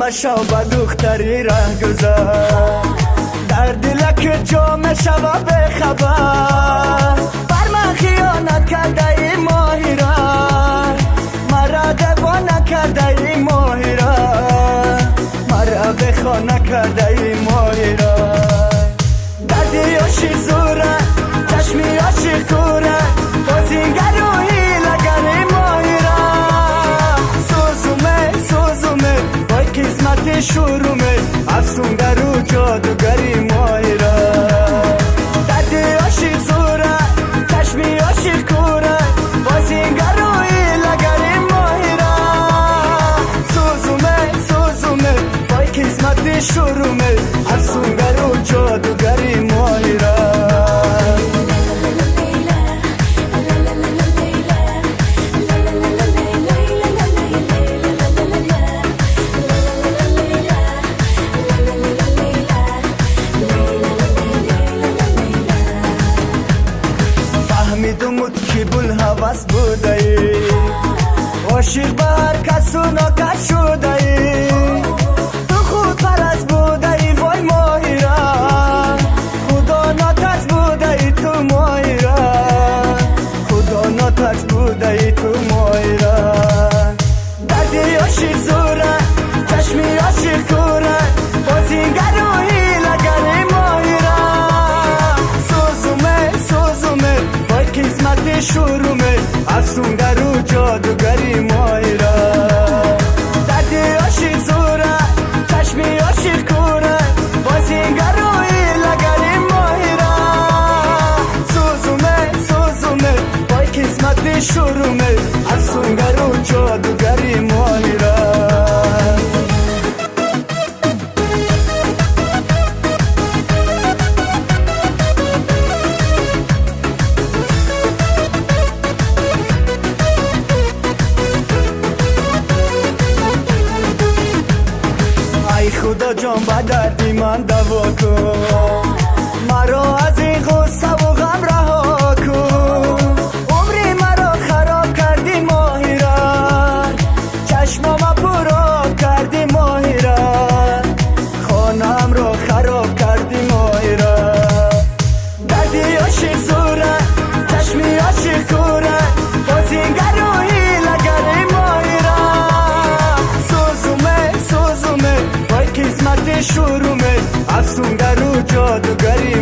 مشو با دختری ره گذار، در دلک جام شوا به خبر، بر من خیانت کرده ای ماهی را، مرا دوانه کرده ای ماهی را، مرا بخانه کرده ای ماهی را. دردی عاشق زوره، چشمی عاشق کوره، بازینگر و حیله‌گر ماهی را. سوزومه سوزومه وای قسمت شورومه، افسونگر و جادوگری ماهی را. دردی عاشق زوره، چشمی عاشق کوره، بازینگر و حیله‌گر ماهی را. سوزومه سوزومه وای قسمت شورومه، افسونگر و جادوگری ماهی را. فهمیدم که بوالهوس بوده ای، عاشق به هر کس و ناکس شده ای، تو خود پرست بوده ای وای ماهی را، خدا ناترس بوده ای تو ماهی را، خدا ناترس بوده ای تو ماهی را. دردی عاشق زوره، چشمی عاشق کوره، بازینگر و حیله‌گر ماهی را. سوزومه سوزومه وای قسمت شورومه، افسونگر و جادوگری ماهی را. دردی عاشق زوره، چشمی عاشق کوره، بازینگر و حیله‌گر ماهی را. سوزومه سوزومه وای قسمت شورومه، افسونگر و جادوگری ماهی را. خدا جان با دردی من دوا کن، مرا از این غصه و غم رها کن. عمری مرا خراب کردی ماهی را، چشمام پرا کردی ماهی را، خانم را خراب کردی ماهی را. دردی عاشق زوره، چشمی عاشق کوره، بازینگر و حیله‌گر ماهی را. سوزومه سوزومه وای قسمت شورومه، افسونگر و جادوگری